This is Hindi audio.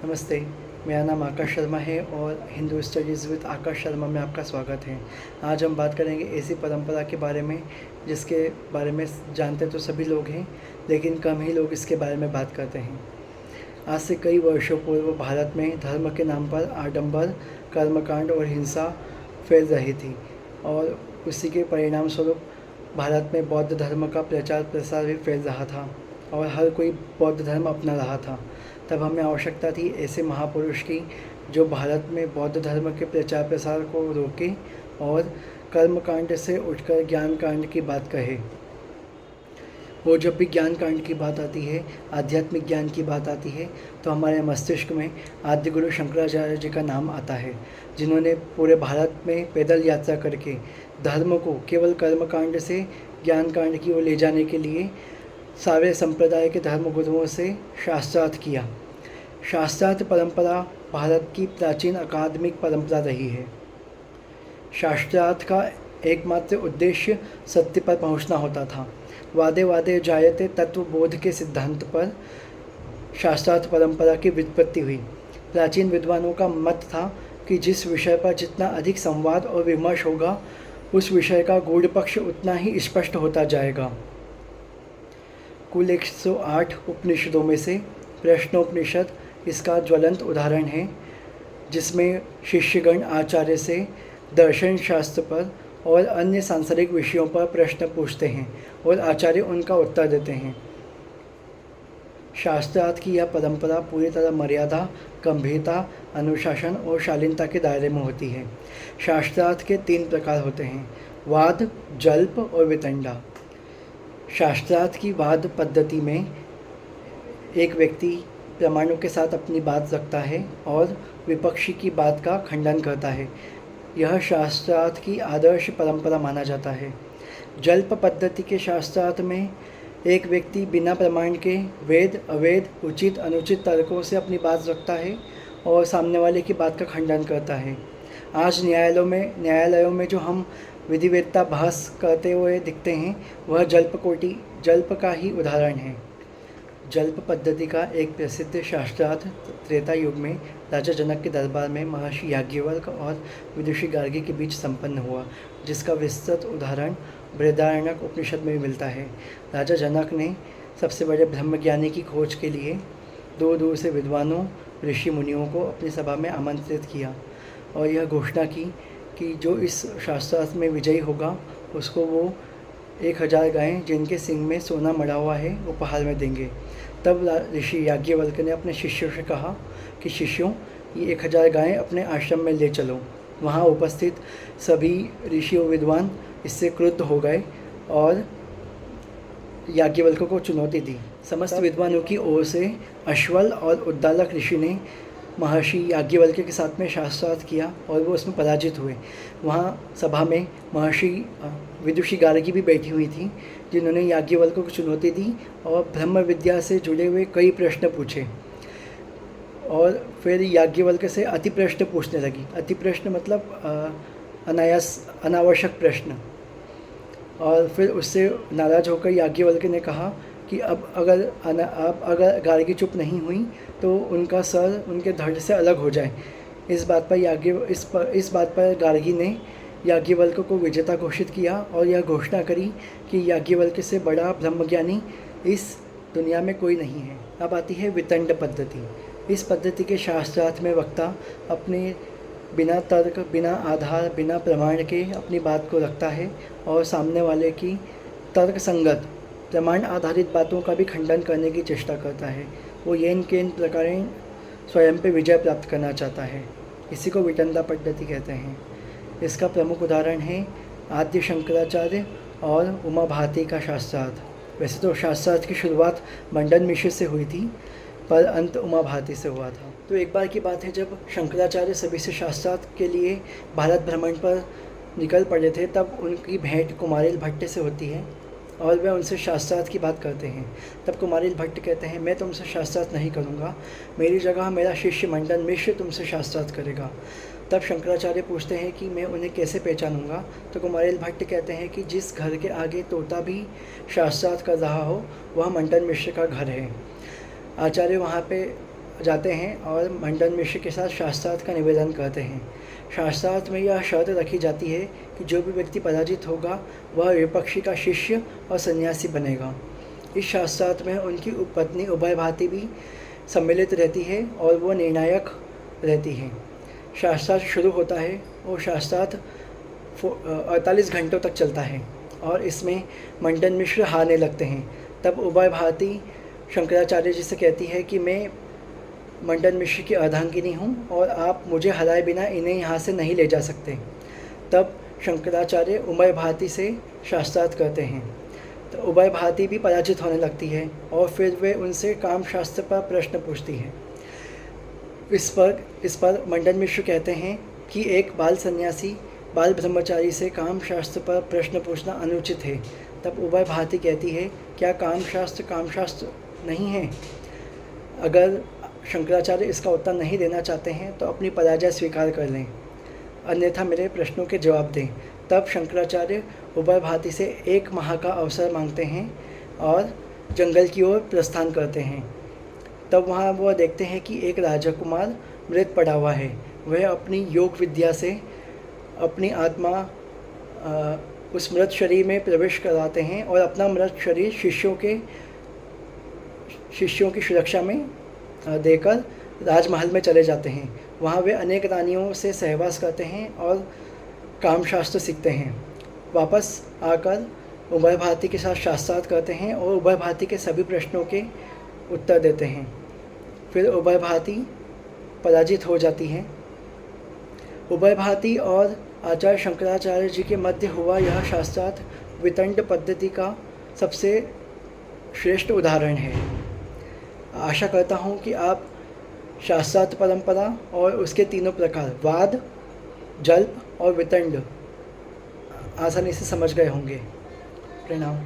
नमस्ते। मेरा नाम आकाश शर्मा है और हिंदू स्टडीज़ विद आकाश शर्मा में आपका स्वागत है। आज हम बात करेंगे ऐसी परंपरा के बारे में जिसके बारे में जानते तो सभी लोग हैं, लेकिन कम ही लोग इसके बारे में बात करते हैं। आज से कई वर्षों पूर्व भारत में धर्म के नाम पर आडंबर, कर्मकांड और हिंसा फैल रही थी और उसी के परिणाम स्वरूप भारत में बौद्ध धर्म का प्रचार प्रसार भी फैल रहा था और हर कोई बौद्ध धर्म अपना रहा था। तब हमें आवश्यकता थी ऐसे महापुरुष की जो भारत में बौद्ध धर्म के प्रचार प्रसार को रोके और कर्मकांड से उठकर ज्ञान कांड की बात कहे। वो जब भी ज्ञान कांड की बात आती है, आध्यात्मिक ज्ञान की बात आती है, तो हमारे मस्तिष्क में आद्य गुरु शंकराचार्य जी का नाम आता है, जिन्होंने पूरे भारत में पैदल यात्रा करके धर्म को केवल कर्मकांड से ज्ञान कांड की ओर ले जाने के लिए सारे संप्रदाय के धर्म गुरुओं से शास्त्रार्थ किया। शास्त्रार्थ परंपरा भारत की प्राचीन अकादमिक परंपरा रही है। शास्त्रार्थ का एकमात्र उद्देश्य सत्य पर पहुंचना होता था। वादे वादे जायते तत्वबोध के सिद्धांत पर शास्त्रार्थ परंपरा की व्युत्पत्ति हुई। प्राचीन विद्वानों का मत था कि जिस विषय पर जितना अधिक संवाद और विमर्श होगा, उस विषय का गूढ़ पक्ष उतना ही स्पष्ट होता जाएगा। कुल 108 उपनिषदों में से प्रश्नोपनिषद इसका ज्वलंत उदाहरण है, जिसमें शिष्यगण आचार्य से दर्शन शास्त्र पर और अन्य सांसारिक विषयों पर प्रश्न पूछते हैं और आचार्य उनका उत्तर देते हैं। शास्त्रार्थ की यह परंपरा पूरी तरह मर्यादा, गंभीरता, अनुशासन और शालीनता के दायरे में होती है। शास्त्रार्थ के 3 प्रकार होते हैं: वाद, जल्प और वितंडा। शास्त्रार्थ की वाद पद्धति में एक व्यक्ति प्रमाणों के साथ अपनी बात रखता है और विपक्षी की बात का खंडन करता है। यह शास्त्रार्थ की आदर्श परंपरा माना जाता है। जल्प पद्धति के शास्त्रार्थ में एक व्यक्ति बिना प्रमाण के वेद अवेद, उचित अनुचित तर्कों से अपनी बात रखता है और सामने वाले की बात का खंडन करता है। आज न्यायालयों में जो हम विधिवेत्ता बहस करते हुए दिखते हैं, वह जल्प का ही उदाहरण है। जल्प पद्धति का एक प्रसिद्ध शास्त्रार्थ त्रेता युग में राजा जनक के दरबार में महर्षि याज्ञवल्क्य और विदुषी गार्गी के बीच संपन्न हुआ, जिसका विस्तृत उदाहरण बृहदारण्यक उपनिषद में भी मिलता है। राजा जनक ने सबसे बड़े ब्रह्मज्ञानी की खोज के लिए दूर दूर से विद्वानों, ऋषि मुनियों को अपनी सभा में आमंत्रित किया और यह घोषणा की कि जो इस शास्त्रार्थ में विजयी होगा, उसको वो 1000 गायें जिनके सिंग में सोना मढ़ा हुआ है उपहार में देंगे। तब ऋषि याज्ञवल्क्य ने अपने शिष्यों से कहा कि शिष्यों, ये 1000 गायें अपने आश्रम में ले चलो। वहाँ उपस्थित सभी ऋषि और विद्वान इससे क्रुद्ध हो गए और याज्ञवल्क्य को चुनौती दी। समस्त विद्वानों की ओर से अश्वल और उद्दालक ऋषि ने महर्षि याज्ञवल्क्य के साथ में शास्त्रार्थ किया और वो उसमें पराजित हुए। वहाँ सभा में महर्षि विदुषी गार्गी भी बैठी हुई थी, जिन्होंने याज्ञवल्क्य को चुनौती दी और ब्रह्म विद्या से जुड़े हुए कई प्रश्न पूछे और फिर याज्ञवल्क्य से अति प्रश्न पूछने लगी। अति प्रश्न मतलब अनावश्यक प्रश्न। और फिर उससे नाराज होकर याज्ञवल्क्य ने कहा कि अब अगर गार्गी चुप नहीं हुई तो उनका सर उनके धड़ से अलग हो जाए। इस बात पर गार्गी ने याज्ञवल्क्य को विजेता घोषित किया और यह घोषणा करी कि याज्ञवल्क्य से बड़ा ब्रह्मज्ञानी इस दुनिया में कोई नहीं है। अब आती है वितंड पद्धति। इस पद्धति के शास्त्रार्थ में वक्ता अपने बिना तर्क, बिना आधार, बिना प्रमाण के अपनी बात को रखता है और सामने वाले की तर्क संगत, प्रमाण आधारित बातों का भी खंडन करने की चेष्टा करता है। वो येन केन प्रकार स्वयं पे विजय प्राप्त करना चाहता है। इसी को वितंडा पद्धति कहते हैं। इसका प्रमुख उदाहरण है आद्य शंकराचार्य और उमा भारती का शास्त्रार्थ। वैसे तो शास्त्रार्थ की शुरुआत मंडन मिश्र से हुई थी, पर अंत उमा भारती से हुआ था। तो एक बार की बात है, जब शंकराचार्य सभी से शास्त्रार्थ के लिए भारत भ्रमण पर निकल पड़े थे, तब उनकी भेंट कुमारिल भट्ट से होती है और वे उनसे शास्त्रार्थ की बात करते हैं। तब कुमारिल भट्ट कहते हैं, मैं तुमसे शास्त्रार्थ नहीं करूँगा, मेरी जगह मेरा शिष्य मंडन मिश्र तुमसे शास्त्रार्थ करेगा। तब शंकराचार्य पूछते हैं कि मैं उन्हें कैसे पहचानूंगा। तो कुमारिल भट्ट कहते हैं कि जिस घर के आगे तोता भी शास्त्रार्थ कर रहा हो, वह मंडन मिश्र का घर है। आचार्य वहाँ पे जाते हैं और मंडन मिश्र के साथ शास्त्रार्थ का निवेदन करते हैं। शास्त्रार्थ में यह शर्त रखी जाती है कि जो भी व्यक्ति पराजित होगा वह विपक्षी का शिष्य और सन्यासी बनेगा। इस शास्त्रार्थ में उनकी पत्नी उभयभाती भी सम्मिलित रहती है और वो निर्णायक रहती है। शास्त्रार्थ शुरू होता है और शास्त्रार्थ 48 घंटों तक चलता है और इसमें मंडन मिश्र हारने लगते हैं। तब उभयभाती शंकराचार्य जी से कहती है कि मैं मंडन मिश्र की अर्धांगिनी हूँ और आप मुझे हराए बिना इन्हें यहाँ से नहीं ले जा सकते। तब शंकराचार्य उभयभाती से शास्त्रार्थ करते हैं तो उभयभाती भी पराजित होने लगती है और फिर वे उनसे कामशास्त्र पर प्रश्न पूछती है। इस पर मंडन मिश्र कहते हैं कि एक बाल सन्यासी बाल ब्रह्मचारी से कामशास्त्र पर प्रश्न पूछना अनुचित है। तब उभयभाती कहती है, क्या कामशास्त्र नहीं है? अगर शंकराचार्य इसका उत्तर नहीं देना चाहते हैं तो अपनी पराजय स्वीकार कर लें, अन्यथा मेरे प्रश्नों के जवाब दें। तब शंकराचार्य उभयभाती से 1 माह का अवसर मांगते हैं और जंगल की ओर प्रस्थान करते हैं। तब वहाँ वह देखते हैं कि एक राजकुमार मृत पड़ा हुआ है। वह अपनी योग विद्या से अपनी आत्मा उस मृत शरीर में प्रवेश कराते हैं और अपना मृत शरीर शिष्यों की सुरक्षा में देकर राजमहल में चले जाते हैं। वहाँ वे अनेक रानियों से सहवास करते हैं और कामशास्त्र सीखते हैं। वापस आकर उभयभाती के साथ शास्त्रार्थ करते हैं और उभयभाती के सभी प्रश्नों के उत्तर देते हैं। फिर उभयभाती पराजित हो जाती हैं। उभयभाती और आचार्य शंकराचार्य जी के मध्य हुआ यह शास्त्रार्थ वितंड पद्धति का सबसे श्रेष्ठ उदाहरण है। आशा करता हूँ कि आप शास्त्रार्थ परंपरा और उसके तीनों प्रकार वाद, जल्प और वितंड आसानी से समझ गए होंगे। प्रणाम।